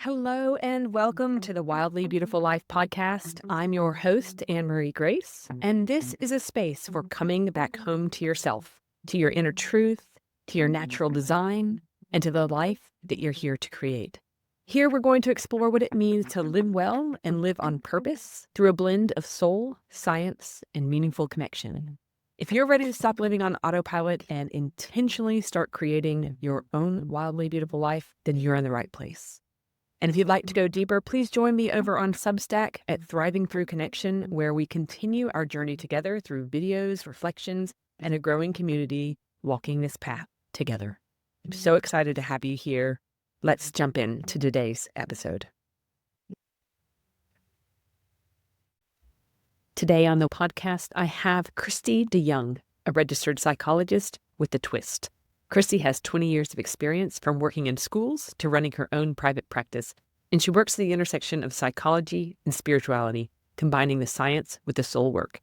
Hello and welcome to the Wildly Beautiful Life podcast. I'm your host, Anne Marie Grace, and this is a space for coming back home to yourself, to your inner truth, to your natural design, and to the life that you're here to create. Here we're going to explore what it means to live well and live on purpose through a blend of soul, science, and meaningful connection. If you're ready to stop living on autopilot and intentionally start creating your own wildly beautiful life, then you're in the right place. And if you'd like to go deeper, please join me over on Substack at Thriving Through Connection, where we continue our journey together through videos, reflections, and a growing community walking this path together. I'm so excited to have you here. Let's jump into today's episode. Today on the podcast, I have Kristi DeYoung, a registered psychologist with a twist. Kristi has 20 years of experience from working in schools to running her own private practice, and she works at the intersection of psychology and spirituality, combining the science with the soul work.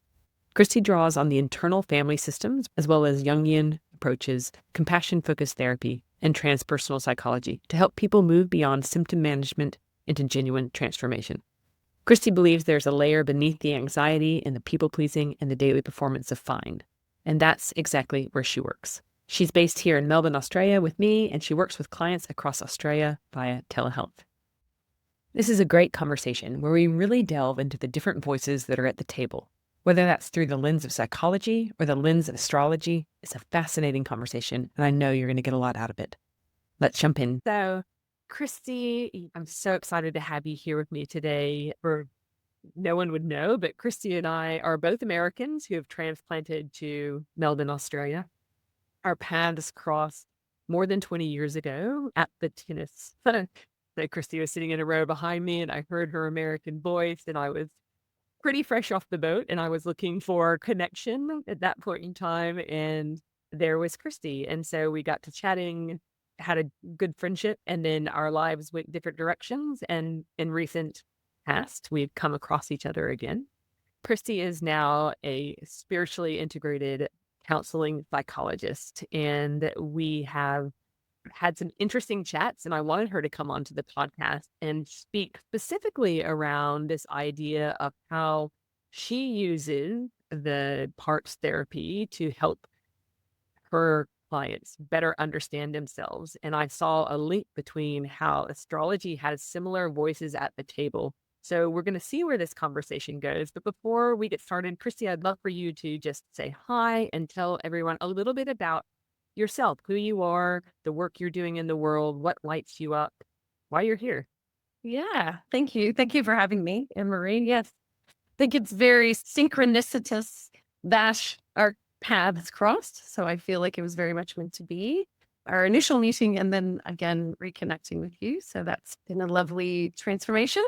Kristi draws on the internal family systems as well as Jungian approaches, compassion-focused therapy, and transpersonal psychology to help people move beyond symptom management into genuine transformation. Kristi believes there's a layer beneath the anxiety and the people-pleasing and the daily performance of find, and that's exactly where she works. She's based here in Melbourne, Australia with me, and she works with clients across Australia via telehealth. This is a great conversation where we really delve into the different voices that are at the table. Whether that's through the lens of psychology or the lens of astrology, it's a fascinating conversation, and I know you're going to get a lot out of it. Let's jump in. So, Kristi, I'm so excited to have you here with me today. No one would know, but Kristi and I are both Americans who have transplanted to Melbourne, Australia. Our paths crossed more than 20 years ago at the tennis. So Kristi was sitting in a row behind me, and I heard her American voice, and I was pretty fresh off the boat, and I was looking for connection at that point in time, and there was Kristi. And so we got to chatting, had a good friendship, and then our lives went different directions, and in recent past, we've come across each other again. Kristi is now a spiritually integrated counseling psychologist, and we have had some interesting chats, and I wanted her to come onto the podcast and speak specifically around this idea of how she uses the parts therapy to help her clients better understand themselves. And I saw a link between how astrology has similar voices at the table. So we're going to see where this conversation goes. But before we get started, Kristi, I'd love for you to just say hi and tell everyone a little bit about yourself, who you are, the work you're doing in the world, what lights you up, why you're here. Yeah, thank you. Thank you for having me, Anne Marie. Yes, I think it's very synchronicitous that our paths crossed. So I feel like it was very much meant to be our initial meeting and then again reconnecting with you. So that's been a lovely transformation.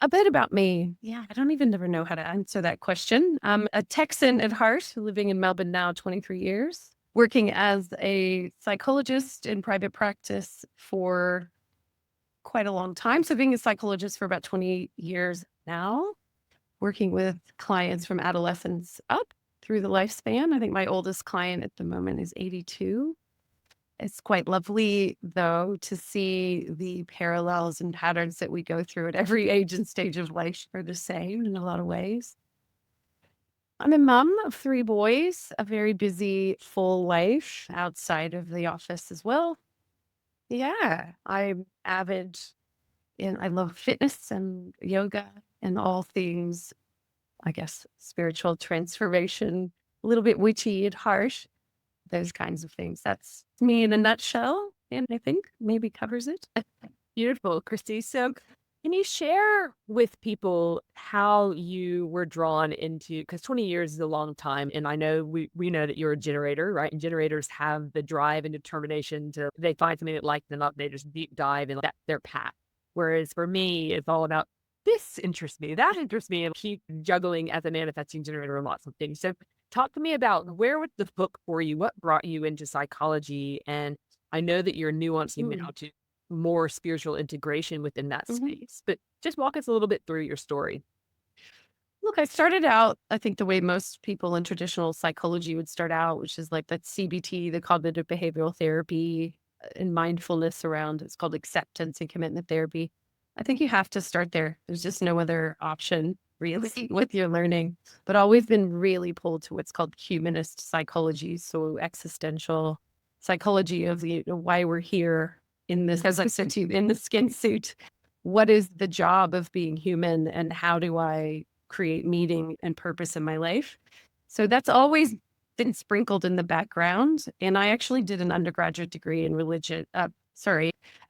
A bit about me. Yeah, I don't even ever know how to answer that question. I'm a Texan at heart, living in Melbourne now 23 years, working as a psychologist in private practice for quite a long time. So being a psychologist for about 20 years now, working with clients from adolescence up through the lifespan. I think my oldest client at the moment is 82. It's quite lovely, though, to see the parallels and patterns that we go through at every age and stage of life are the same in a lot of ways. I'm a mom of 3 boys, a very busy, full life outside of the office as well. Yeah, I'm avid and I love fitness and yoga and all things, I guess, spiritual transformation, a little bit witchy and harsh, those kinds of things. That's me in a nutshell, and I think maybe covers it. Beautiful, Kristi. So can you share with people how you were drawn into, because 20 years is a long time, and I know we know that you're a generator, right? And generators have the drive and determination to, they find something that lights them up, they just deep dive and that's their path. Whereas for me, it's all about this interests me, that interests me, and keep juggling as a manifesting generator and lots of things. So talk to me about where was the book for you? What brought you into psychology? And I know that you're nuancing now to more spiritual integration within that space, but just walk us a little bit through your story. Look, I started out, I think the way most people in traditional psychology would start out, which is like that CBT, the cognitive behavioral therapy in mindfulness around, it's called acceptance and commitment therapy. I think you have to start there. There's just no other option really with your learning. But always been really pulled to what's called humanist psychology. So existential psychology of why we're here in this, as I said to you, in the skin suit. What is the job of being human and how do I create meaning and purpose in my life? So that's always been sprinkled in the background. And I actually did an undergraduate degree in religion. At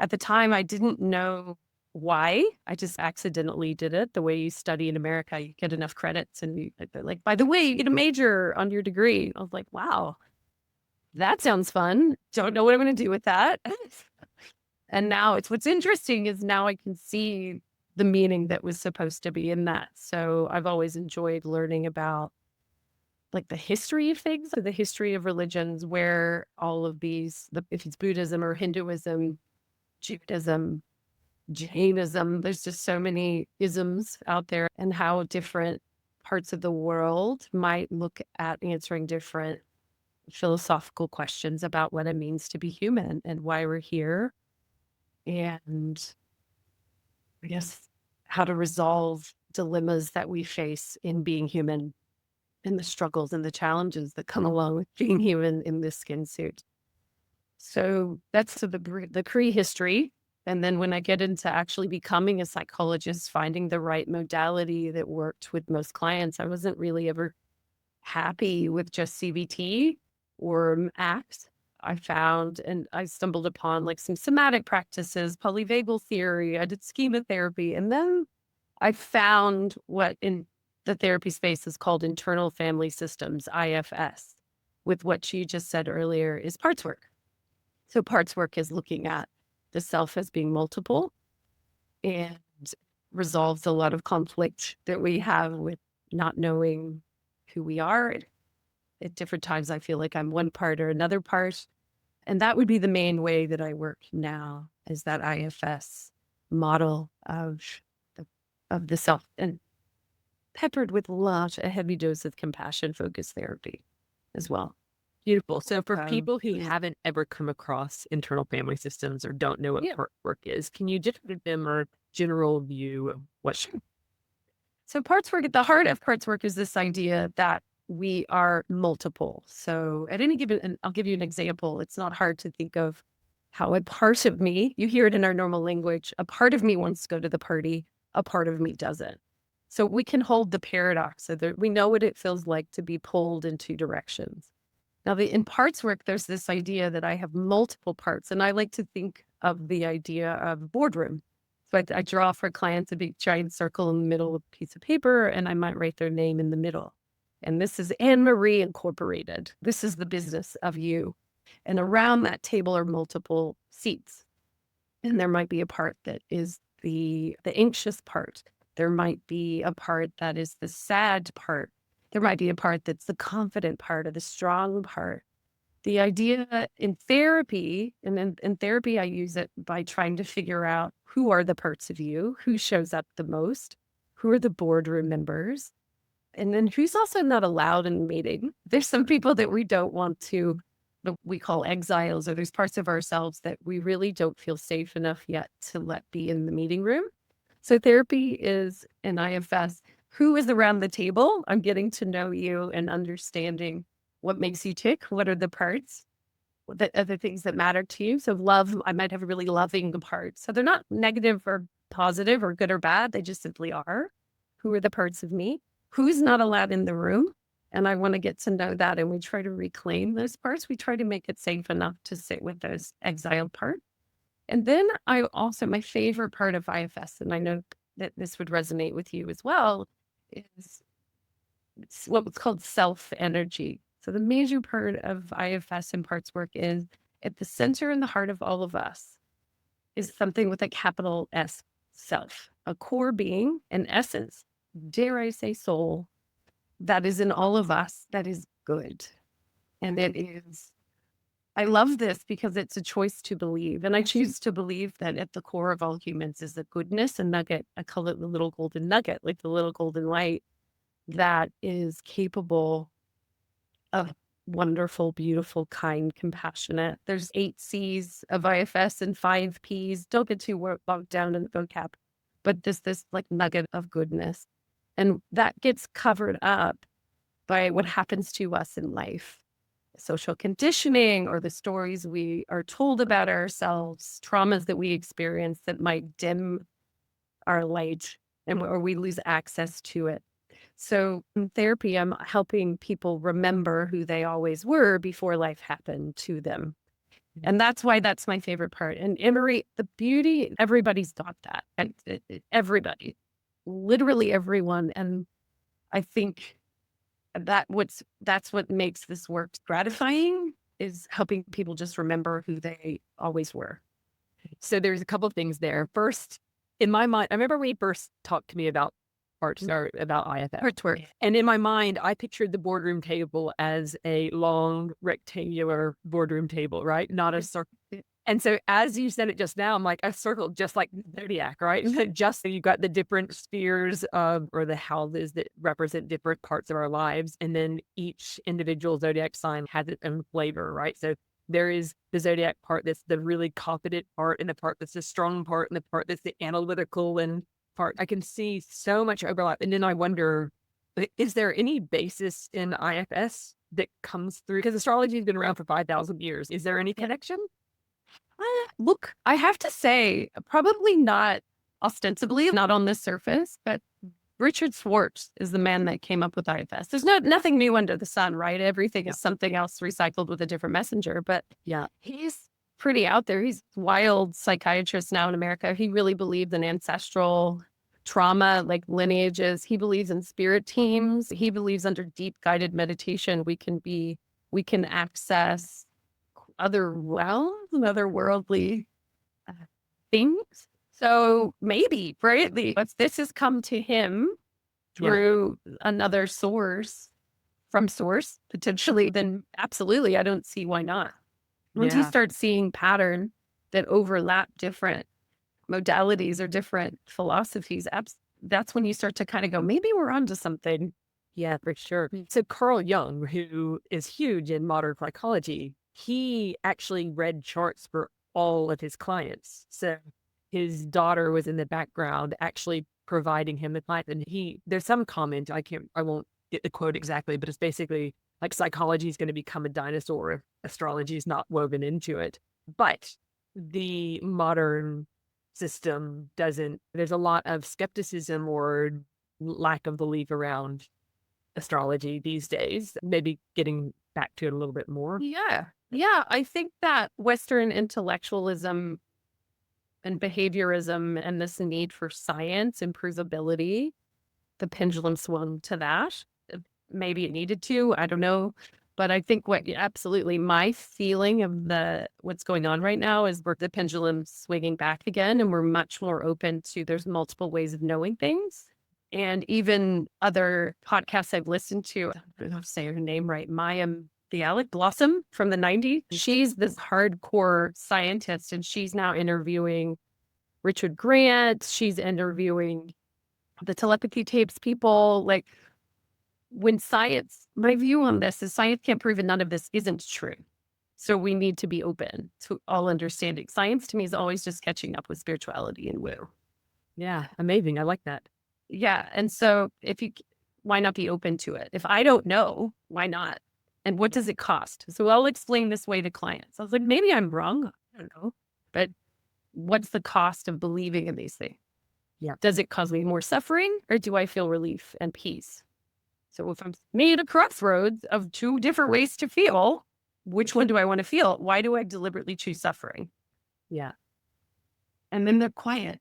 the time, I didn't know why. I just accidentally did it. The way you study in America, you get enough credits and they're like, by the way, you get a major on your degree. I was like, wow, that sounds fun. Don't know what I'm going to do with that. And now what's interesting is now I can see the meaning that was supposed to be in that. So I've always enjoyed learning about like the history of things, the history of religions, where all of these, if it's Buddhism or Hinduism, Judaism, Jainism, there's just so many isms out there, and how different parts of the world might look at answering different philosophical questions about what it means to be human and why we're here. And I guess how to resolve dilemmas that we face in being human and the struggles and the challenges that come along with being human in this skin suit. So that's the Cree history. And then when I get into actually becoming a psychologist, finding the right modality that worked with most clients, I wasn't really ever happy with just CBT or ACT. I found and I stumbled upon like some somatic practices, polyvagal theory. I did schema therapy. And then I found what in the therapy space is called internal family systems, IFS, with what you just said earlier is parts work. So parts work is looking at the self as being multiple and resolves a lot of conflict that we have with not knowing who we are. At different times, I feel like I'm one part or another part. And that would be the main way that I work now, is that IFS model of the self, and peppered with a heavy dose of compassion focused therapy as well. Beautiful. So for people who haven't ever come across internal family systems or don't know what part work is, can you just give them a general view of what? So parts work, at the heart of parts work is this idea that we are multiple. So at any given, and I'll give you an example. It's not hard to think of how a part of me, you hear it in our normal language, a part of me wants to go to the party, a part of me doesn't. So we can hold the paradox so that we know what it feels like to be pulled in two directions. Now, in parts work, there's this idea that I have multiple parts, and I like to think of the idea of boardroom. So I draw for clients a big giant circle in the middle of a piece of paper, and I might write their name in the middle. And this is Anne Marie Incorporated. This is the business of you. And around that table are multiple seats. And there might be a part that is the anxious part. There might be a part that is the sad part. There might be a part that's the confident part or the strong part. The idea in therapy, and in therapy, I use it by trying to figure out who are the parts of you, who shows up the most, who are the boardroom members, and then who's also not allowed in the meeting. There's some people that we don't want to, that we call exiles, or there's parts of ourselves that we really don't feel safe enough yet to let be in the meeting room. So therapy is an IFS. Who is around the table? I'm getting to know you and understanding what makes you tick. What are the parts? What are the things that matter to you? So love, I might have a really loving part. So they're not negative or positive or good or bad. They just simply are. Who are the parts of me? Who's not allowed in the room? And I want to get to know that. And we try to reclaim those parts. We try to make it safe enough to sit with those exiled parts. And then I also, my favorite part of IFS, and I know that this would resonate with you as well, is what's called self energy. So the major part of IFS and parts work is at the center and the heart of all of us is something with a capital S, self, a core being, an essence, dare I say soul, that is in all of us, that is good. And it is, I love this because it's a choice to believe. And I choose to believe that at the core of all humans is a goodness, a nugget. I call it the little golden nugget, like the little golden light that is capable of wonderful, beautiful, kind, compassionate. There's 8 C's of IFS and 5 P's. Don't get too bogged down in the vocab, but this like nugget of goodness. And that gets covered up by what happens to us in life. Social conditioning or the stories we are told about ourselves, traumas that we experience that might dim our light or we lose access to it. So in therapy, I'm helping people remember who they always were before life happened to them. And that's why that's my favorite part. And Emery, the beauty, everybody's got that. And everybody, literally everyone. And I think that's what makes this work gratifying, is helping people just remember who they always were. So there's a couple of things there. First, in my mind, I remember when he first talked to me about arts or about IFF. Artwork. And in my mind, I pictured the boardroom table as a long rectangular boardroom table, right? Not a circle. And so as you said it just now, I'm like, a circle, just like zodiac, right? Just so you've got the different spheres or the houses that represent different parts of our lives. And then each individual zodiac sign has its own flavor, right? So there is the zodiac part that's the really confident part, and the part that's the strong part, and the part that's the analytical and part. I can see so much overlap. And then I wonder, is there any basis in IFS that comes through? Because astrology has been around for 5,000 years. Is there any connection? Look, I have to say, probably not ostensibly, not on the surface, but Richard Schwartz is the man that came up with IFS. There's nothing new under the sun, right? Everything is something else recycled with a different messenger. But Yeah. he's pretty out there. He's a wild psychiatrist now in America. He really believed in ancestral trauma, like lineages. He believes in spirit teams. He believes under deep guided meditation, we can access other realms and otherworldly things. So maybe, right? If this has come to him through another source, from source, potentially, then absolutely, I don't see why not. Once you start seeing pattern that overlap different modalities or different philosophies, that's when you start to kind of go, maybe we're onto something. Yeah, for sure. So Carl Jung, who is huge in modern psychology, he actually read charts for all of his clients. So his daughter was in the background actually providing him the client. And there's some comment, I won't get the quote exactly, but it's basically like psychology is going to become a dinosaur if astrology is not woven into it. But the modern system doesn't. There's a lot of skepticism or lack of belief around astrology these days, maybe getting back to it a little bit more. Yeah. I think that Western intellectualism and behaviorism and this need for science and provability, the pendulum swung to that. Maybe it needed to, I don't know. But I think absolutely my feeling of what's going on right now is the pendulum swinging back again, and we're much more open to, there's multiple ways of knowing things. And even other podcasts I've listened to, I don't know how to say her name right, Maya Bialik Blossom from the 90s. She's this hardcore scientist, and she's now interviewing Richard Grant. She's interviewing the telepathy tapes people. Like, when science, my view on this is science can't prove, and none of this isn't true. So we need to be open to all understanding. Science to me is always just catching up with spirituality and woo. Yeah, amazing. I like that. Yeah. And so why not be open to it? If I don't know, why not? And what does it cost? So I'll explain this way to clients. I was like, maybe I'm wrong. I don't know. But what's the cost of believing in these things? Yeah. Does it cause me more suffering, or do I feel relief and peace? So if I'm made a crossroads of two different ways to feel, which one do I want to feel? Why do I deliberately choose suffering? Yeah. And then they're quiet.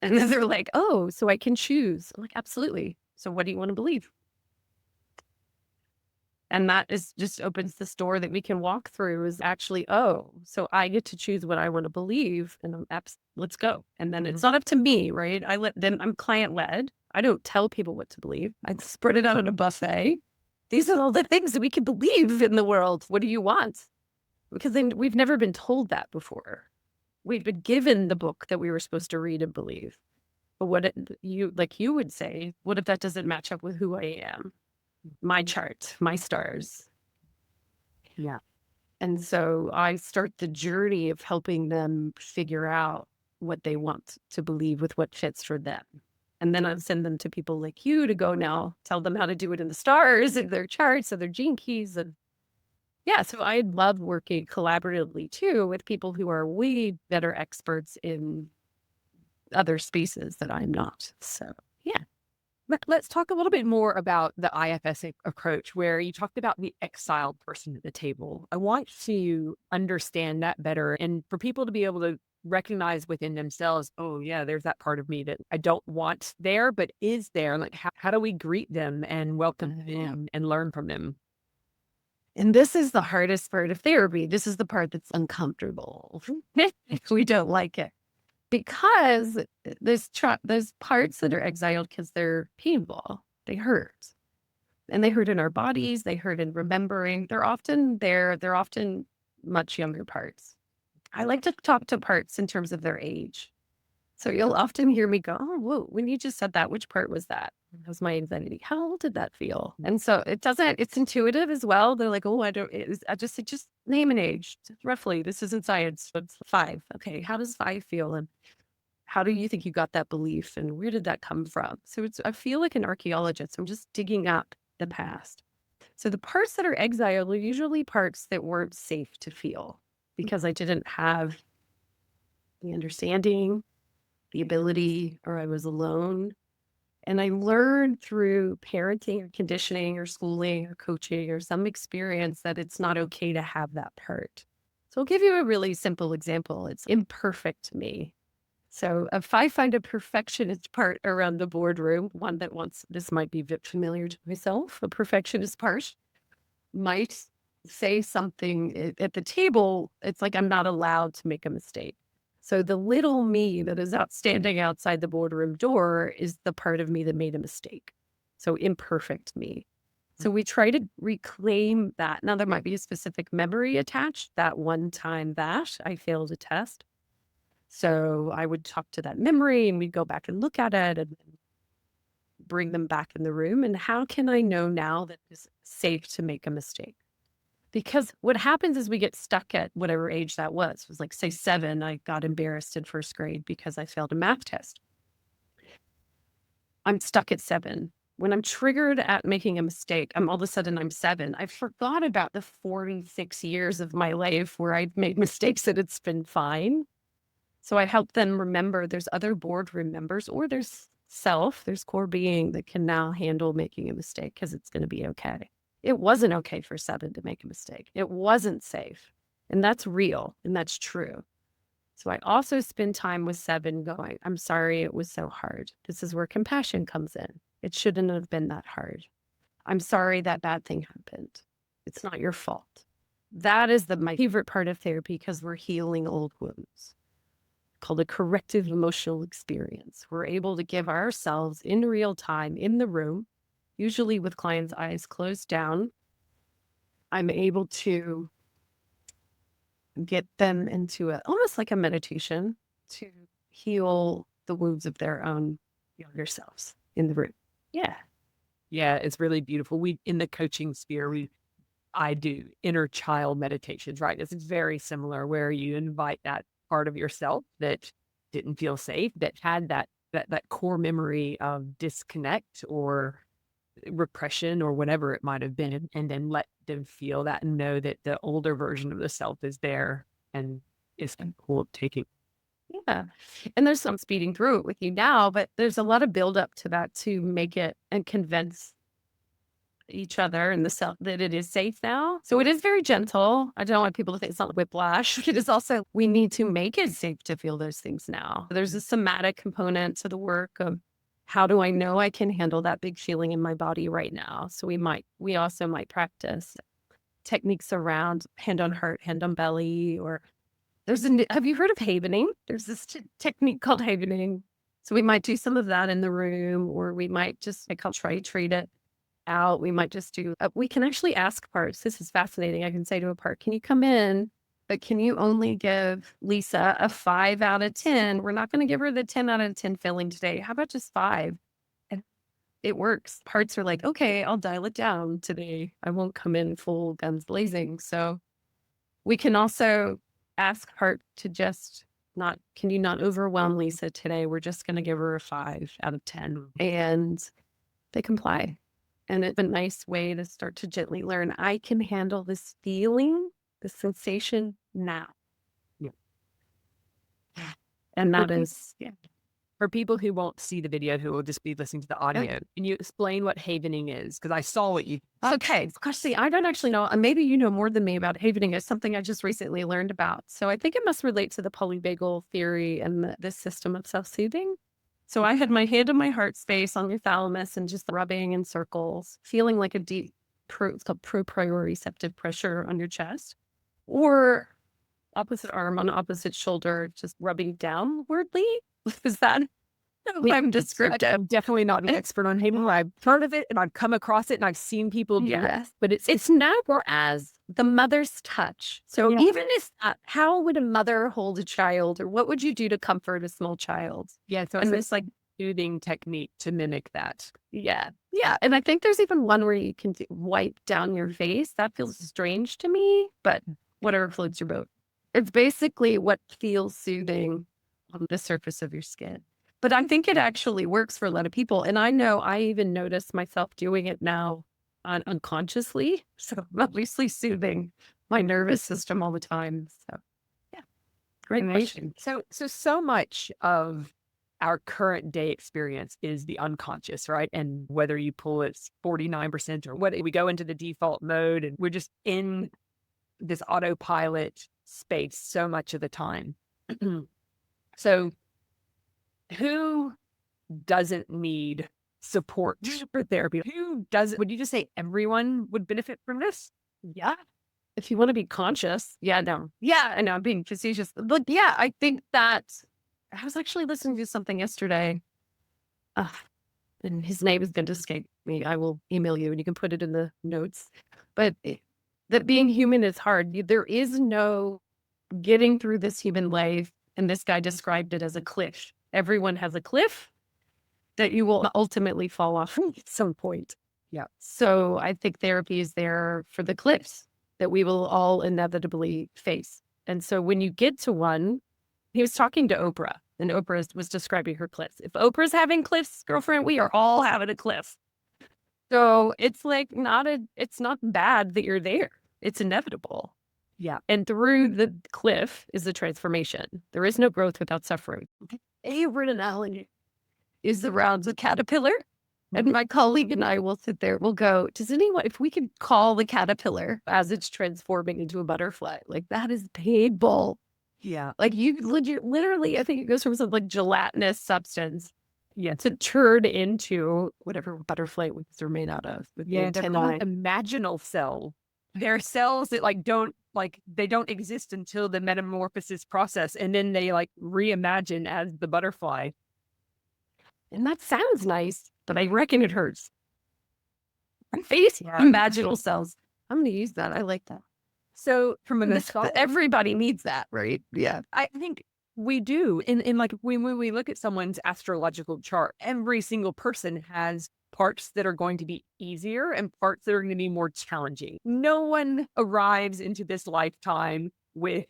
And then they're like, oh, so I can choose. I'm like, absolutely. So what do you want to believe? And that just opens this door that we can walk through, is actually, oh, so I get to choose what I want to believe, and let's go. And then it's not up to me, right? I'm client led. I don't tell people what to believe. I spread it out on a buffet. These are all the things that we can believe in the world. What do you want? Because then we've never been told that before. We've been given the book that we were supposed to read and believe. But you would say, what if that doesn't match up with who I am? My chart, my stars. Yeah. And so I start the journey of helping them figure out what they want to believe with what fits for them. And then I send them to people like you to go now tell them how to do it in the stars and their charts and their gene keys. And yeah, so I love working collaboratively too with people who are way better experts in other spaces that I'm not. So yeah. Let's talk a little bit more about the IFS approach, where you talked about the exiled person at the table. I want to understand that better and for people to be able to recognize within themselves, oh, yeah, there's that part of me that I don't want there, but is there. Like, how do we greet them and welcome them and learn from them? And this is the hardest part of therapy. This is the part that's uncomfortable. We don't like it because there's parts that are exiled because they're painful. They hurt. And they hurt in our bodies. They hurt in remembering. They're often there. They're often much younger parts. I like to talk to parts in terms of their age. So you'll often hear me go, oh, whoa, when you just said that, which part was that? That was my anxiety. How old did that feel? And so it's intuitive as well. They're like, oh, I just say, just name an age, just roughly. This isn't science, but it's 5. Okay. How does 5 feel? And how do you think you got that belief? And where did that come from? So I feel like an archaeologist. I'm just digging up the past. So the parts that are exiled are usually parts that weren't safe to feel because I didn't have the understanding, the ability, or I was alone. And I learned through parenting or conditioning or schooling or coaching or some experience that it's not okay to have that part. So I'll give you a really simple example. It's imperfect me. So if I find a perfectionist part around the boardroom, one that wants, this might be a bit familiar to myself, a perfectionist part might say something at the table. It's like I'm not allowed to make a mistake. So the little me that is standing outside the boardroom door is the part of me that made a mistake. So imperfect me. So we try to reclaim that. Now, there might be a specific memory attached, that one time that I failed a test. So I would talk to that memory and we'd go back and look at it and bring them back in the room. And how can I know now that it's safe to make a mistake? Because what happens is we get stuck at whatever age that was. It was like, say, 7. I got embarrassed in first grade because I failed a math test. I'm stuck at 7. When I'm triggered at making a mistake, all of a sudden I'm 7. I forgot about the 46 years of my life where I've made mistakes and it's been fine. So I help them remember there's other boardroom members or there's self, there's core being that can now handle making a mistake because it's going to be okay. It wasn't okay for 7 to make a mistake. It wasn't safe. And that's real and that's true. So I also spend time with 7 going, I'm sorry it was so hard. This is where compassion comes in. It shouldn't have been that hard. I'm sorry that bad thing happened. It's not your fault. That is my favorite part of therapy because we're healing old wounds, called a corrective emotional experience. We're able to give ourselves in real time in the room, usually with clients' eyes closed down. I'm able to get them into almost like a meditation to heal the wounds of their own younger selves in the room. Yeah. Yeah, it's really beautiful. In the coaching sphere, I do inner child meditations, right? It's very similar where you invite that part of yourself that didn't feel safe, that had that core memory of disconnect or repression or whatever it might have been, and then let them feel that and know that the older version of the self is there and is capable of taking. Yeah. And there's some speeding through it with you now, but there's a lot of buildup to that to make it and convince each other and the self that it is safe now. So it is very gentle. I don't want people to think it's not whiplash. It is also, we need to make it safe to feel those things now. There's a somatic component to the work of how do I know I can handle that big feeling in my body right now? So we also might practice techniques around hand on heart, hand on belly, or have you heard of havening? There's this technique called havening. So we might do some of that in the room, or we might just, I'll try to treat it out. We might just do, we can actually ask parts. This is fascinating. I can say to a part, can you come in, but can you only give Lisa a 5 out of 10? We're not going to give her the 10 out of 10 feeling today. How about just 5? And it works. Parts are like, okay, I'll dial it down today. I won't come in full guns blazing. So we can also ask Heart to just not, can you not overwhelm Lisa today? We're just going to give her a 5 out of 10. And they comply. And it's a nice way to start to gently learn, I can handle this feeling, this sensation now. Yeah. And that Okay. is, yeah. For people who won't see the video, who will just be listening to the audio, can you explain what havening is? Because I saw what you... Okay. Gosh, see, I don't actually know. Maybe you know more than me about havening. It's something I just recently learned about. So I think it must relate to the polyvagal theory and this system of self-soothing. So I had my hand on my heart space on your thalamus and just rubbing in circles, feeling like a deep, it's called proprioceptive pressure on your chest, or opposite arm on opposite shoulder, just rubbing downwardly. Is that... I'm descriptive. I'm definitely not an expert on havening. I've heard of it and I've come across it and I've seen people do it, but it's known as the mother's touch. So even if how would a mother hold a child, or what would you do to comfort a small child? Yeah, so it's this like soothing technique to mimic that. Yeah. And I think there's even one where you can wipe down your face. That feels strange to me, but whatever floats your boat. It's basically what feels soothing on the surface of your skin. But I think it actually works for a lot of people. And I know I even notice myself doing it now unconsciously. So I'm obviously soothing my nervous system all the time. So yeah, great question. So much of our current day experience is the unconscious, right? And whether you pull it's 49% or what, we go into the default mode and we're just in this autopilot space so much of the time. So who doesn't need support for therapy? Who doesn't? Would you just say everyone would benefit from this? Yeah. If you want to be conscious. Yeah, no. Yeah, I know I'm being facetious. But yeah, I think that I was actually listening to something yesterday. And his name is going to escape me. I will email you and you can put it in the notes. But that being human is hard. There is no getting through this human life. And this guy described it as a cliff. Everyone has a cliff that you will ultimately fall off at some point. Yeah. So I think therapy is there for the cliffs that we will all inevitably face. And so when you get to one, he was talking to Oprah, and Oprah was describing her cliffs. If Oprah's having cliffs, girlfriend, we are all having a cliff. So it's like it's not bad that you're there. It's inevitable. Yeah. And through the cliff is the transformation. There is no growth without suffering. Favorite analogy is around the caterpillar. And my colleague and I will sit there, we'll go, does anyone, if we could call the caterpillar as it's transforming into a butterfly, like that is painful. Yeah. Like you literally, I think it goes from some like gelatinous substance to turn into whatever butterfly wings are made out of. Yeah, they're called imaginal cells. They're cells that they don't exist until the metamorphosis process, and then they like reimagine as the butterfly. And that sounds nice, but I reckon it hurts. My face, imaginal cells. I'm going to use that. I like that. So from everybody needs that, right? Yeah. I think we do. In like when we look at someone's astrological chart, every single person has parts that are going to be easier and parts that are going to be more challenging. No one arrives into this lifetime with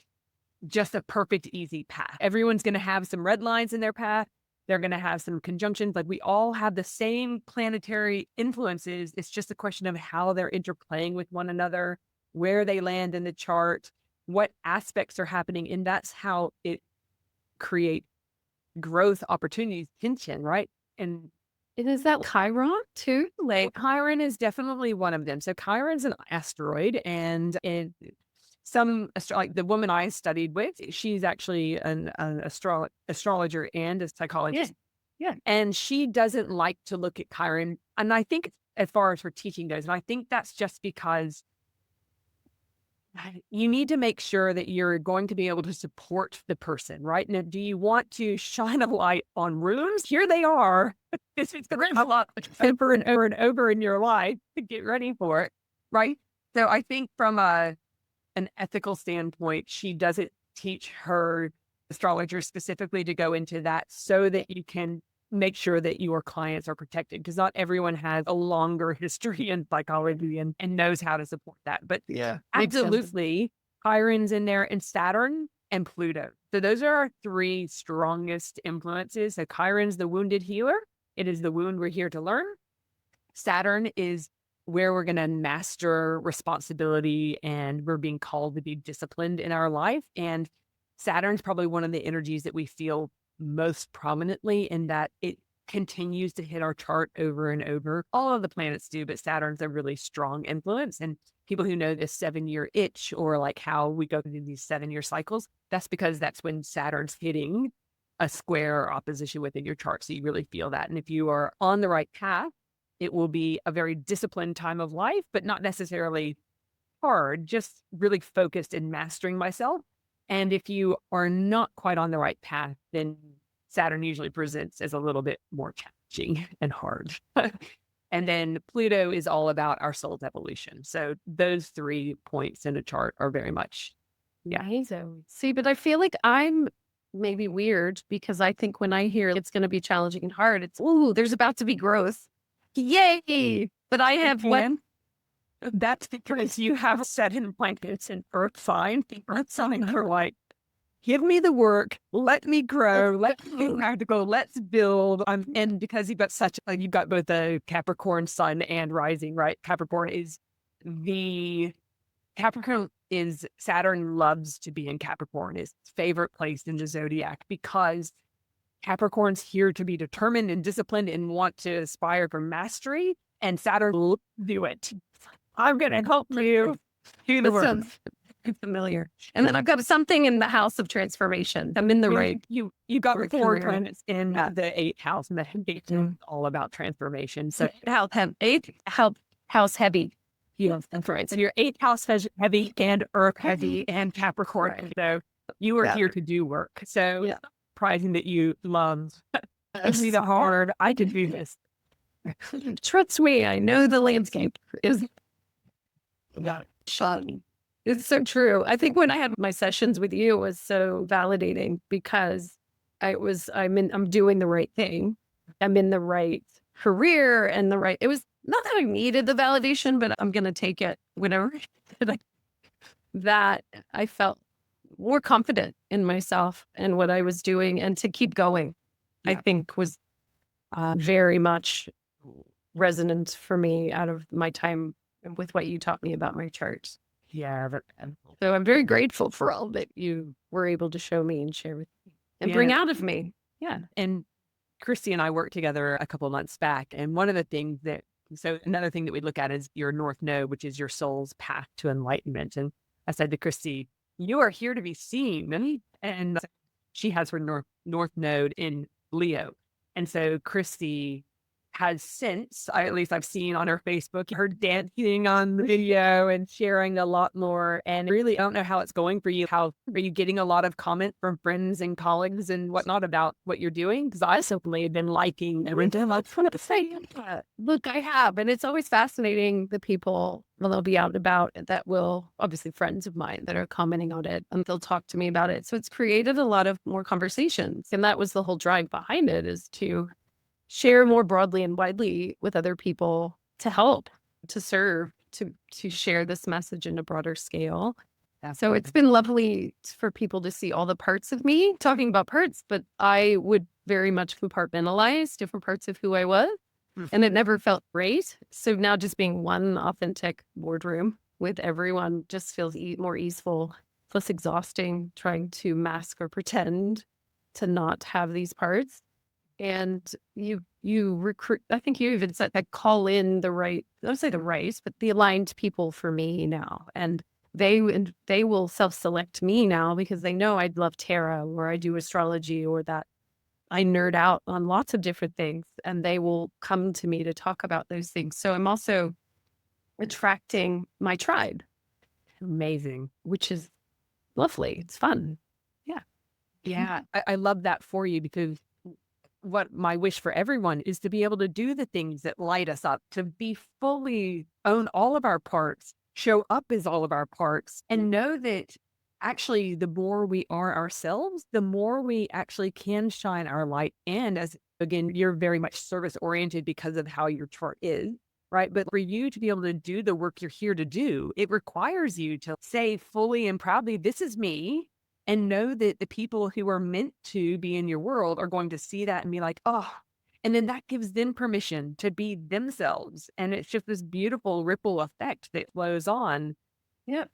just a perfect, easy path. Everyone's going to have some red lines in their path. They're going to have some conjunctions. Like we all have the same planetary influences. It's just a question of how they're interplaying with one another, where they land in the chart, what aspects are happening. And that's how it create growth opportunities, tension, right? And is that Chiron too? Like Chiron is definitely one of them. So Chiron's an asteroid, and like the woman I studied with, she's actually an astrologer and a psychologist. Yeah. And she doesn't like to look at Chiron. And I think as far as her teaching goes, and I think that's just because you need to make sure that you're going to be able to support the person, right? Now, do you want to shine a light on runes? Here they are. It's going to come up over and over and over in your life to get ready for it, right? So I think from an ethical standpoint, she doesn't teach her astrologers specifically to go into that so that you can make sure that your clients are protected, because not everyone has a longer history in psychology and knows how to support that. But Yeah. Makes sense. absolutely, Chiron's in there, and Saturn and Pluto. So those are our three strongest influences. So Chiron's the wounded healer. It is the wound we're here to learn. Saturn is where we're going to master responsibility and we're being called to be disciplined in our life. And Saturn's probably one of the energies that we feel most prominently in that it continues to hit our chart over and over. All of the planets do, but Saturn's a really strong influence. And people who know this 7-year itch, or like how we go through these 7-year cycles, that's because that's when Saturn's hitting a square or opposition within your chart. So you really feel that. And if you are on the right path, it will be a very disciplined time of life, but not necessarily hard, just really focused in mastering myself. And if you are not quite on the right path, then Saturn usually presents as a little bit more challenging and hard. And then Pluto is all about our soul's evolution. So those 3 points in a chart are very much, yeah. Amazing. See, but I feel like I'm maybe weird because I think when I hear it's going to be challenging and hard, it's, ooh, there's about to be growth. Yay. But I have what? That's because you have set in blankets and earth sign. The earth sign are like, give me the work, let me grow, let me practical, let's build. And because you've got both a Capricorn sun and rising, right? Capricorn is Saturn loves to be in Capricorn, his favorite place in the zodiac, because Capricorn's here to be determined and disciplined and want to aspire for mastery. And Saturn will do it. I'm going to help you do the work. Sounds familiar. And then I've got something in the house of transformation. I'm in the right. You got for 4 career. planets in the 8th house, and the 8th is all about transformation. So Eighth house heavy. yes, that's right. So your 8th house heavy and Earth heavy and Capricorn. Right. So you are here to do work. So it's not surprising that you love me the hard. I can do this. Trust me, I know the landscape is fun. It's so true. I think when I had my sessions with you, it was so validating because I'm doing the right thing. I'm in the right career and it was not that I needed the validation, but I'm going to take it whenever that I felt more confident in myself and what I was doing, and to keep going, I think was very much resonant for me out of my time with what you taught me about my charts. Yeah. So I'm very grateful for all that you were able to show me and share with me and bring out of me. Yeah. And Kristi and I worked together a couple of months back. And one of the things another thing that we look at is your North Node, which is your soul's path to enlightenment. And I said to Kristi, you are here to be seen. And she has her North Node in Leo. And so Kristi has since, at least I've seen on her Facebook, her dancing on the video and sharing a lot more. And really, I don't know how it's going for you. How are you getting a lot of comment from friends and colleagues and whatnot about what you're doing? Because I simply have been liking everything. I want to say, look, I have. And it's always fascinating the people they'll be out and about that will, obviously friends of mine that are commenting on it, and they'll talk to me about it. So it's created a lot of more conversations. And that was the whole drive behind it, is to share more broadly and widely with other people, to help, to serve, to share this message in a broader scale. So it's been lovely for people to see all the parts of me, talking about parts, but I would very much compartmentalize different parts of who I was. And it never felt great. So now just being one authentic boardroom with everyone just feels more easeful, less exhausting, trying to mask or pretend to not have these parts. And you recruit, I think you even said, I call in the right, I don't say the right, but the aligned people for me now. And they will self-select me now because they know I'd love tarot, or I do astrology, or that I nerd out on lots of different things, and they will come to me to talk about those things. So I'm also attracting my tribe. Amazing. Which is lovely. It's fun. Yeah. Yeah. I love that for you, because what my wish for everyone is to be able to do the things that light us up, to be fully own all of our parts, show up as all of our parts, and know that actually the more we are ourselves, the more we actually can shine our light. And as Again, you're very much service oriented because of how your chart is, right? But for you to be able to do the work you're here to do, it requires you to say fully and proudly, this is me. And know that the people who are meant to be in your world are going to see that and be like, oh, and then that gives them permission to be themselves. And it's just this beautiful ripple effect that flows on. Yeah,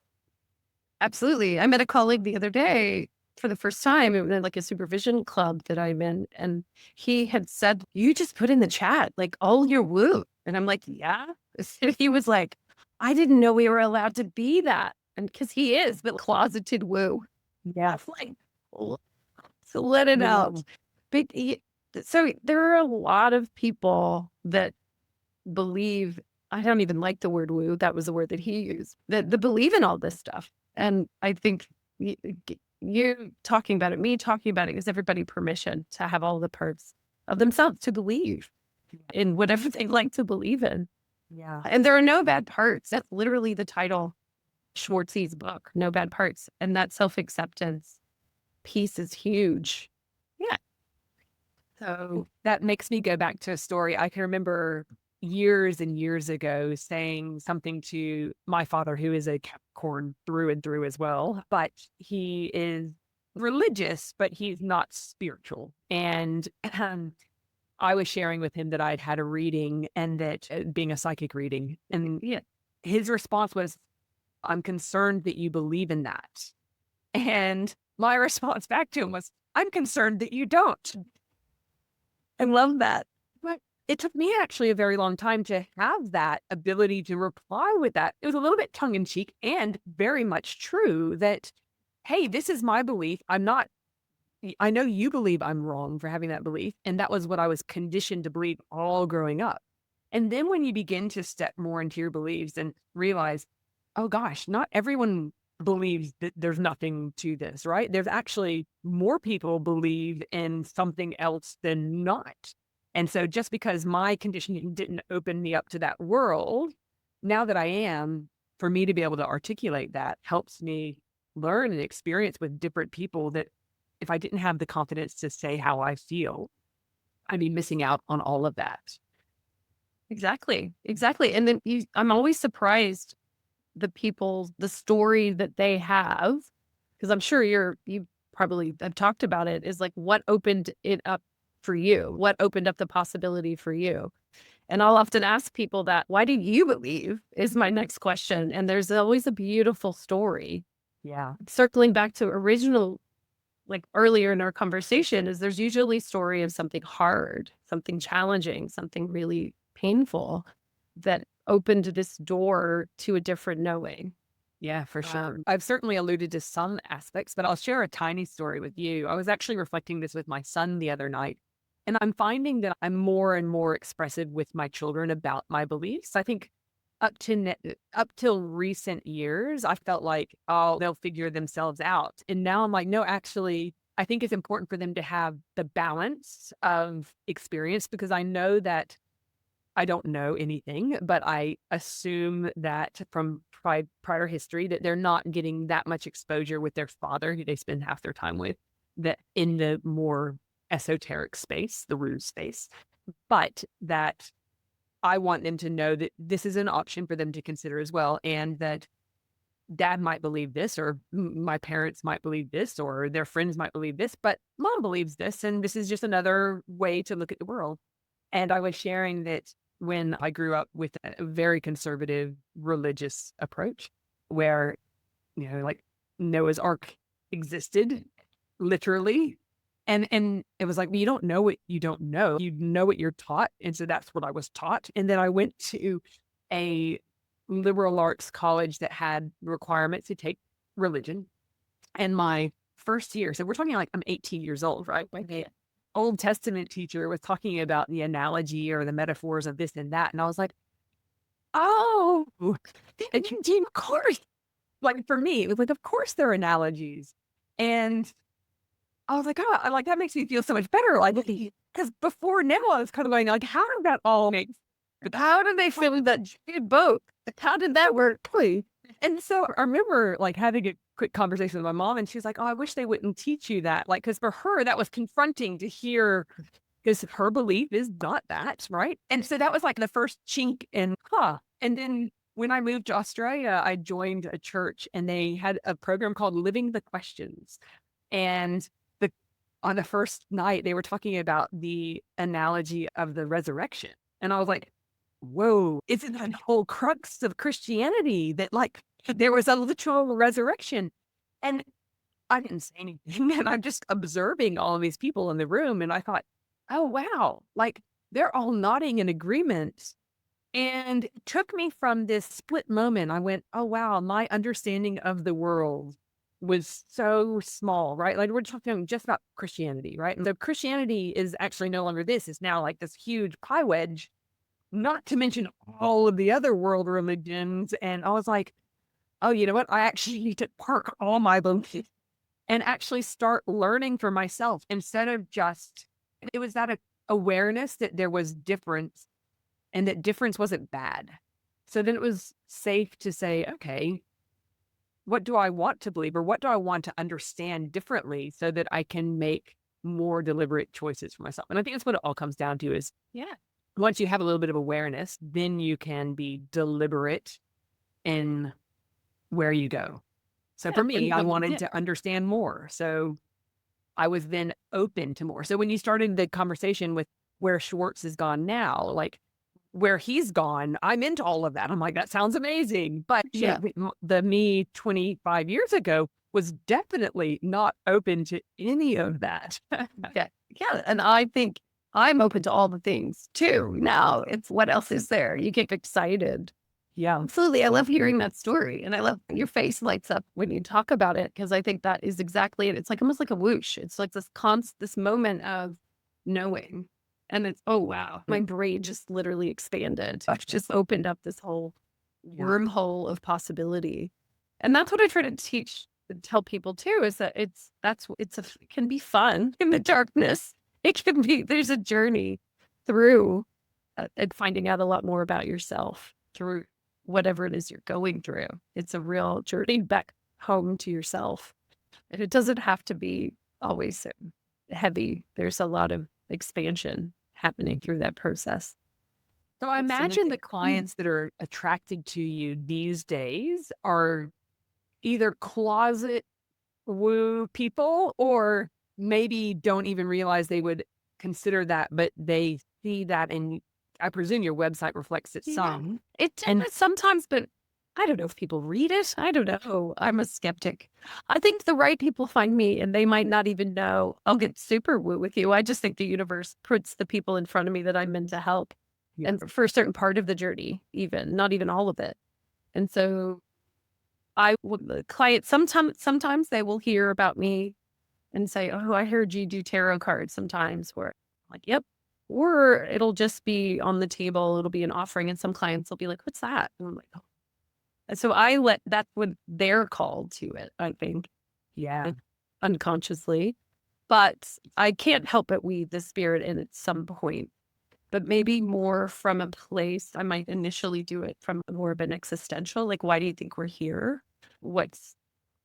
absolutely. I met a colleague the other day for the first time in like a supervision club that I'm in. And he had said, you just put in the chat, like all your woo. And I'm like, yeah. He was like, I didn't know we were allowed to be that. And because he is, but closeted woo. Yeah. Like, so let it out. But so there are a lot of people that believe, I don't even like the word woo. That was the word that he used, that believe in all this stuff. And I think you talking about it, me talking about it, gives everybody permission to have all the parts of themselves to believe in whatever they like to believe in. Yeah. And there are no bad parts. That's literally the title, Schwartz's book, No Bad Parts. And that self-acceptance piece is huge. Yeah. So that makes me go back to a story. I can remember years and years ago saying something to my father, who is a Capricorn through and through as well, but he is religious, but he's not spiritual. And I was sharing with him that I'd had a reading and that being a psychic reading, and his response was, I'm concerned that you believe in that. And my response back to him was, I'm concerned that you don't. I love that. But it took me actually a very long time to have that ability to reply with that. It was a little bit tongue in cheek and very much true that, hey, this is my belief. I know you believe I'm wrong for having that belief. And that was what I was conditioned to believe all growing up. And then when you begin to step more into your beliefs and realize, oh gosh, not everyone believes that there's nothing to this, right? There's actually more people believe in something else than not. And so just because my conditioning didn't open me up to that world, now that I am, for me to be able to articulate that helps me learn and experience with different people that if I didn't have the confidence to say how I feel, I'd be missing out on all of that. Exactly. Exactly. And then I'm always surprised the story that they have, because I'm sure you probably have talked about it, is like what opened it up for you? What opened up the possibility for you? And I'll often ask people that, why do you believe, is my next question. And there's always a beautiful story. Yeah. Circling back to original, like earlier in our conversation, is there's usually a story of something hard, something challenging, something really painful that opened this door to a different knowing. Yeah, for sure. I've certainly alluded to some aspects, but I'll share a tiny story with you. I was actually reflecting this with my son the other night, and I'm finding that I'm more and more expressive with my children about my beliefs. I think up till recent years, I felt like, oh, they'll figure themselves out. And now I'm like, no, actually, I think it's important for them to have the balance of experience, because I know that I don't know anything, but I assume that from prior history that they're not getting that much exposure with their father, who they spend half their time with, that in the more esoteric space, the woo space, but that I want them to know that this is an option for them to consider as well, and that dad might believe this, or my parents might believe this, or their friends might believe this, but mom believes this, and this is just another way to look at the world. And I was sharing that when I grew up with a very conservative religious approach, where, like Noah's Ark existed, literally. And it was like, well, you don't know what you don't know. You know what you're taught. And so that's what I was taught. And then I went to a liberal arts college that had requirements to take religion. And my first year, so we're talking like I'm 18 years old, right? My Old Testament teacher was talking about the analogy or the metaphors of this and that. And I was like, oh, of course. Like for me, it was like, of course there are analogies. And I was like, oh, that makes me feel so much better. Like, because before now I was kind of going like, how did that all make But how did they fill that giant boat? How did that work? And so I remember like having a quick conversation with my mom, and she's like, oh, I wish they wouldn't teach you that. Like, because for her, that was confronting to hear because her belief is not that, right? And so that was like the first chink in, And then when I moved to Australia, I joined a church and they had a program called Living the Questions. And the on the first night, they were talking about the analogy of the resurrection. And I was like, whoa, isn't that the whole crux of Christianity that like there was a literal resurrection? And I didn't say anything. And I'm just observing all of these people in the room. And I thought, oh, wow, like they're all nodding in agreement. And it took me from this split moment. I went, oh, wow, my understanding of the world was so small, right? Like we're talking just about Christianity, right? And so Christianity is actually no longer this, it's now like this huge pie wedge, not to mention all of the other world religions. And I was like, oh, you know what? I actually need to park all my beliefs and actually start learning for myself instead of just, it was that awareness that there was difference and that difference wasn't bad. So then it was safe to say, okay, what do I want to believe or what do I want to understand differently so that I can make more deliberate choices for myself? And I think that's what it all comes down to is, yeah, once you have a little bit of awareness, then you can be deliberate in where you go. So for me, I wanted to understand more. So I was then open to more. So when you started the conversation with where Schwartz has gone now, like where he's gone, I'm into all of that. I'm like, that sounds amazing. But Yeah. the me 25 years ago was definitely not open to any of that. Yeah. Yeah. And I think I'm open to all the things too. Now it's what else is there? You get excited. Yeah. Absolutely. I love hearing that story. And I love your face lights up when you talk about it, because I think that is exactly it. It's like almost like a whoosh. It's like this moment of knowing. And it's, oh, wow, my brain just literally expanded. I've just opened up this whole wormhole of possibility. And that's what I try to tell people too, is that it can be fun in the darkness. It can be, there's a journey through and finding out a lot more about yourself through whatever it is you're going through. It's a real journey back home to yourself. And it doesn't have to be always so heavy. There's a lot of expansion happening through that process. So I imagine the clients that are attracted to you these days are either closet woo people or maybe don't even realize they would consider that, but they see that, and I presume your website reflects it some. It sometimes, but I don't know if people read it. I don't know. I'm a skeptic. I think the right people find me and they might not even know I'll get super woo with you. I just think the universe puts the people in front of me that I'm meant to help. Yeah. And for a certain part of the journey, even, not even all of it. And so the client, sometimes they will hear about me and say, oh, I heard you do tarot cards sometimes, where I'm like, yep. Or it'll just be on the table. It'll be an offering. And some clients will be like, what's that? And I'm like, oh. And so that's when they're called to it, I think. Yeah. Unconsciously. But I can't help but weave the spirit in at some point. But maybe more from a place, I might initially do it from more of an existential, like, why do you think we're here? What's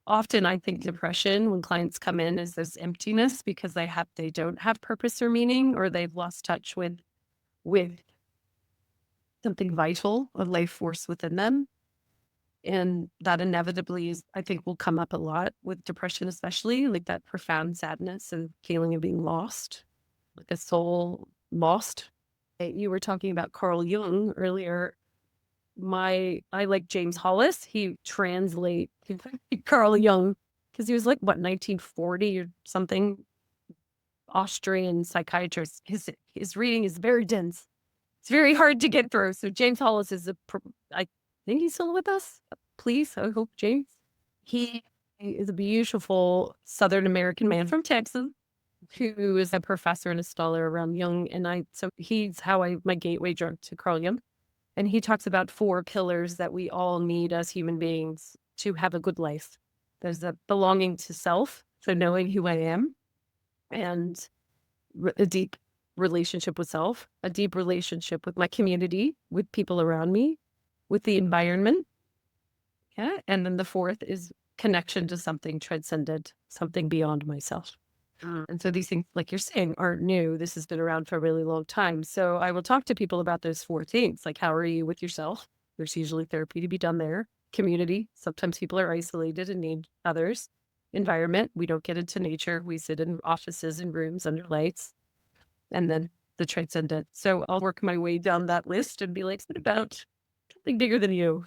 often, I think, depression when clients come in is this emptiness because they don't have purpose or meaning, or they've lost touch with something vital, a life force within them. And that inevitably is, I think, will come up a lot with depression, especially like that profound sadness and feeling of being lost, like a soul lost. You were talking about Carl Jung earlier. I like James Hollis. He translate Carl Jung because he was like, what, 1940 or something, Austrian psychiatrist. His reading is very dense. It's very hard to get through. So James Hollis is I think he's still with us. Please, I hope, James. He is a beautiful Southern American man from Texas who is a professor and a scholar around Jung. And so he's my gateway drug to Carl Jung. And he talks about 4 pillars that we all need as human beings to have a good life. There's the belonging to self, so knowing who I am, and a deep relationship with self, a deep relationship with my community, with people around me, with the environment. Yeah. And then the 4th is connection to something transcendent, something beyond myself. And so these things, like you're saying, aren't new. This has been around for a really long time. So I will talk to people about those four things. Like, how are you with yourself? There's usually therapy to be done there. Community. Sometimes people are isolated and need others. Environment. We don't get into nature. We sit in offices and rooms under lights. And then the transcendent. So I'll work my way down that list and be like, what about something bigger than you?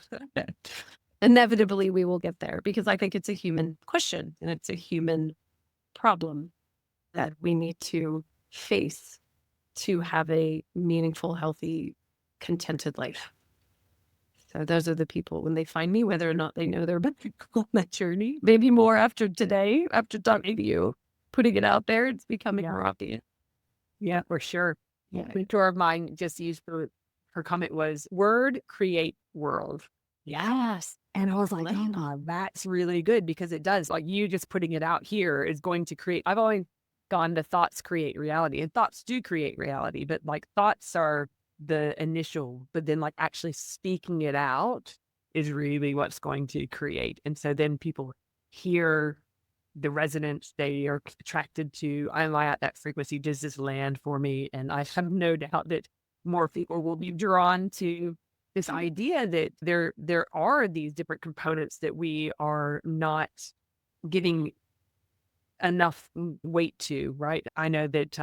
Inevitably, we will get there because I think it's a human question and it's a human problem that we need to face to have a meaningful, healthy, contented life. So those are the people when they find me, whether or not they know they're about to go on that journey, maybe more after today, after talking to you, putting it out there, it's becoming more obvious. Yeah, for sure. Yeah. A mentor of mine just used her comment was word create world. Yes. And I was like, oh, that's really good because it does. Like you just putting it out here is going to create. I've always gone to thoughts create reality, and thoughts do create reality, but like thoughts are the initial, but then like actually speaking it out is really what's going to create. And so then people hear the resonance, they are attracted to, am I at that frequency? Does this land for me? And I have no doubt that more people will be drawn to this idea that there are these different components that we are not giving enough weight to, right? I know that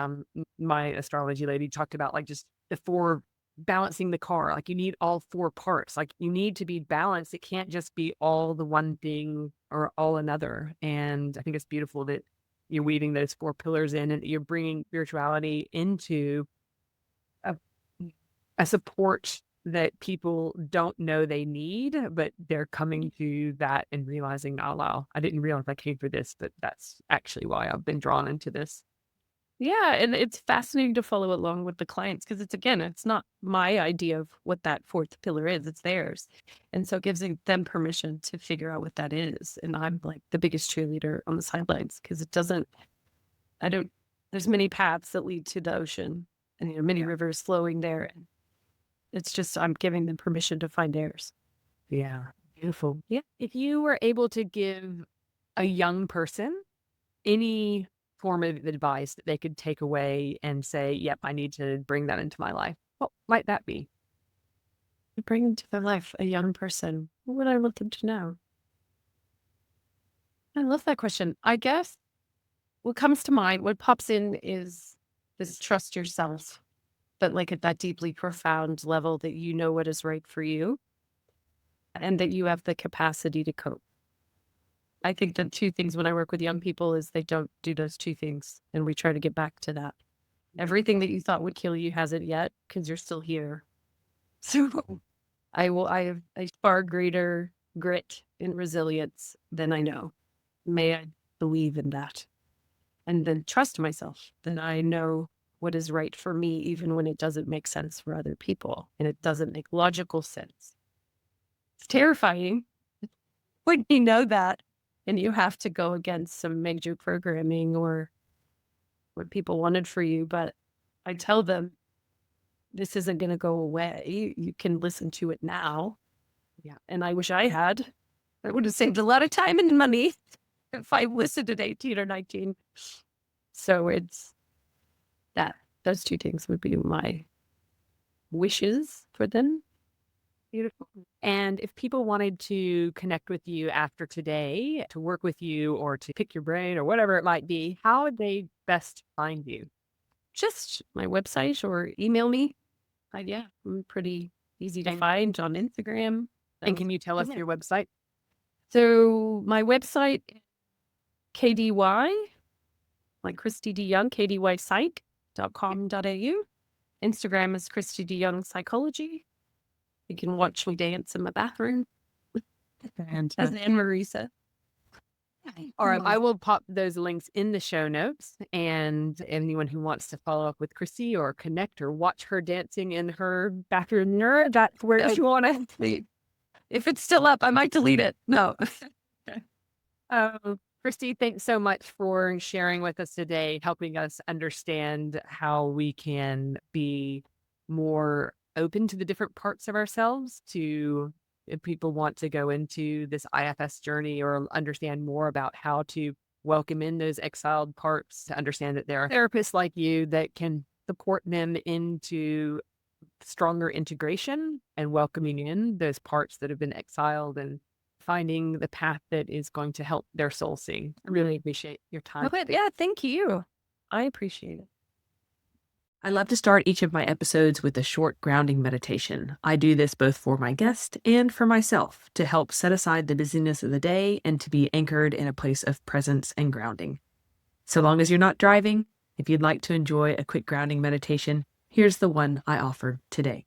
my astrology lady talked about like just the four balancing the car. Like you need all four parts. Like you need to be balanced. It can't just be all the one thing or all another. And I think it's beautiful that you're weaving those four pillars in and you're bringing spirituality into a, a support that people don't know they need, but they're coming to that and realizing, oh, wow, I didn't realize I came for this, but that's actually why I've been drawn into this. Yeah. And it's fascinating to follow along with the clients because it's, again, it's not my idea of what that fourth pillar is, it's theirs. And so it gives them permission to figure out what that is. And I'm like the biggest cheerleader on the sidelines because there's many paths that lead to the ocean and, many rivers flowing there. And it's just, I'm giving them permission to find theirs. Yeah. Beautiful. Yeah. If you were able to give a young person any form of advice that they could take away and say, yep, I need to bring that into my life, what might that be? To bring into their life a young person, what would I want them to know? I love that question. I guess what comes to mind, what pops in is this trust yourself, but like at that deeply profound level that you know what is right for you and that you have the capacity to cope. I think the two things when I work with young people is they don't do those two things. And we try to get back to that. Everything that you thought would kill you hasn't yet because you're still here. So I have a far greater grit and resilience than I know. May I believe in that. And then trust myself that I know what is right for me, even when it doesn't make sense for other people and it doesn't make logical sense. It's terrifying when you know that and you have to go against some major programming or what people wanted for you. But I tell them, this isn't going to go away. You can listen to it now. Yeah. And I wish I had. I would have saved a lot of time and money if I listened at 18 or 19. So it's that. Those two things would be my wishes for them. Beautiful. And if people wanted to connect with you after today, to work with you or to pick your brain or whatever it might be, how would they best find you? Just my website or email me. I'm pretty easy to find on Instagram. And can you tell us your website? So my website, KDY, like Kristi DeYoung, kdysite.com.au. Instagram is Kristi DeYoung Psychology. You can watch me dance in my bathroom. As Anne-Marie said. All right, I will pop those links in the show notes. And anyone who wants to follow up with Kristi or connect or watch her dancing in her bathroom, that's where you want to. If it's still up, I might delete it. No. Kristi, thanks so much for sharing with us today, helping us understand how we can be more open to the different parts of ourselves. If people want to go into this IFS journey or understand more about how to welcome in those exiled parts, to understand that there are therapists like you that can support them into stronger integration and welcoming in those parts that have been exiled and finding the path that is going to help their soul sing. I really appreciate your time. Okay, yeah, thank you. I appreciate it. I love to start each of my episodes with a short grounding meditation. I do this both for my guest and for myself to help set aside the busyness of the day and to be anchored in a place of presence and grounding. So long as you're not driving, if you'd like to enjoy a quick grounding meditation, here's the one I offer today.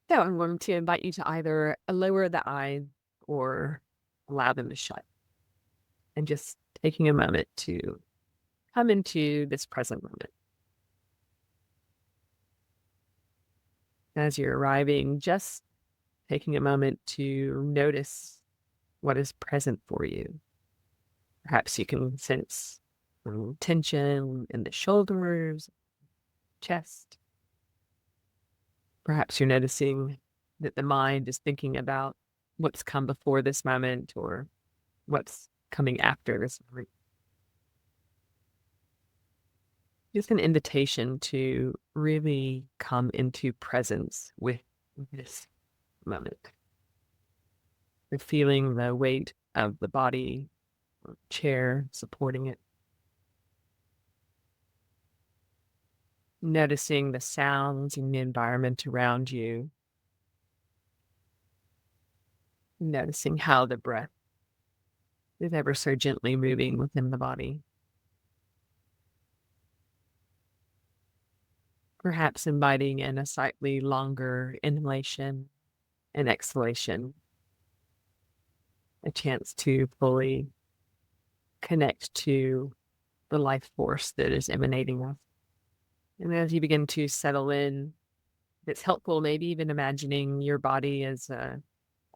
So I'm going to invite you to either lower the eyes or allow them to shut. And just taking a moment to come into this present moment. As you're arriving, just taking a moment to notice what is present for you. Perhaps you can sense tension in the shoulders, chest. Perhaps you're noticing that the mind is thinking about what's come before this moment or what's coming after this moment. Just an invitation to really come into presence with this moment. You're feeling the weight of the body or chair supporting it. Noticing the sounds in the environment around you. Noticing how the breath is ever so gently moving within the body. Perhaps inviting in a slightly longer inhalation and exhalation, a chance to fully connect to the life force that is emanating us. And as you begin to settle in, it's helpful maybe even imagining your body as a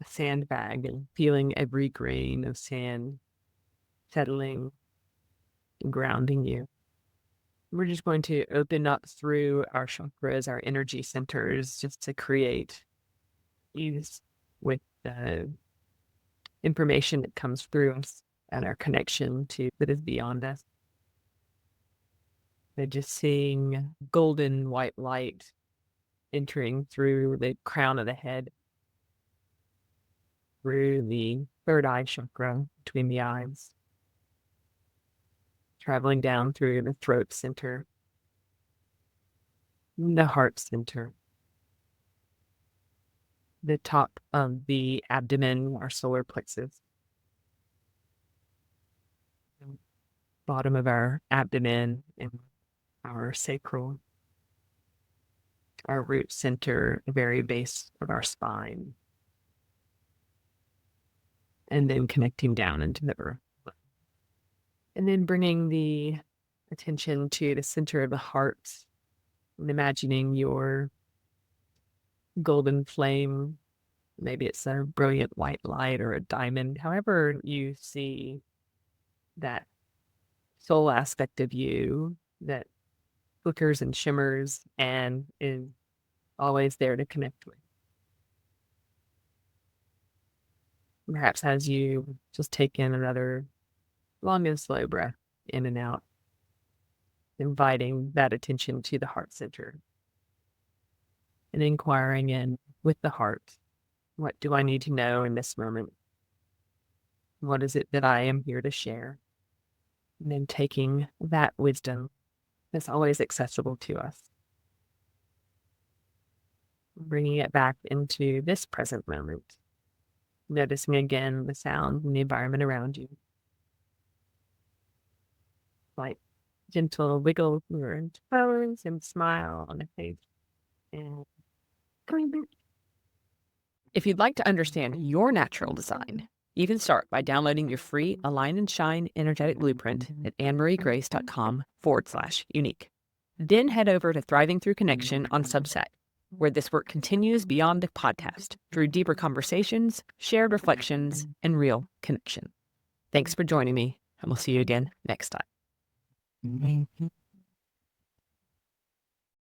sandbag and feeling every grain of sand settling and grounding you. We're just going to open up through our chakras, our energy centers, just to create ease with the information that comes through us and our connection to that is beyond us. They're just seeing golden white light entering through the crown of the head, through the third eye chakra between the eyes, traveling down through the throat center, the heart center, the top of the abdomen, our solar plexus, bottom of our abdomen, and our sacral, our root center, the very base of our spine, and then connecting down into the earth. And then bringing the attention to the center of the heart and imagining your golden flame. Maybe it's a brilliant white light or a diamond, however you see that soul aspect of you that flickers and shimmers and is always there to connect with. Perhaps as you just take in another long and slow breath in and out, inviting that attention to the heart center and inquiring in with the heart, what do I need to know in this moment? What is it that I am here to share? And then taking that wisdom that's always accessible to us, bringing it back into this present moment, noticing again the sound and the environment around you. Like gentle wiggle your toes and smile on the face. And coming back. If you'd like to understand your natural design, you can start by downloading your free Align and Shine Energetic Blueprint at annemariegrace.com/unique. Then head over to Thriving Through Connection on Substack, where this work continues beyond the podcast through deeper conversations, shared reflections, and real connection. Thanks for joining me, and we'll see you again next time.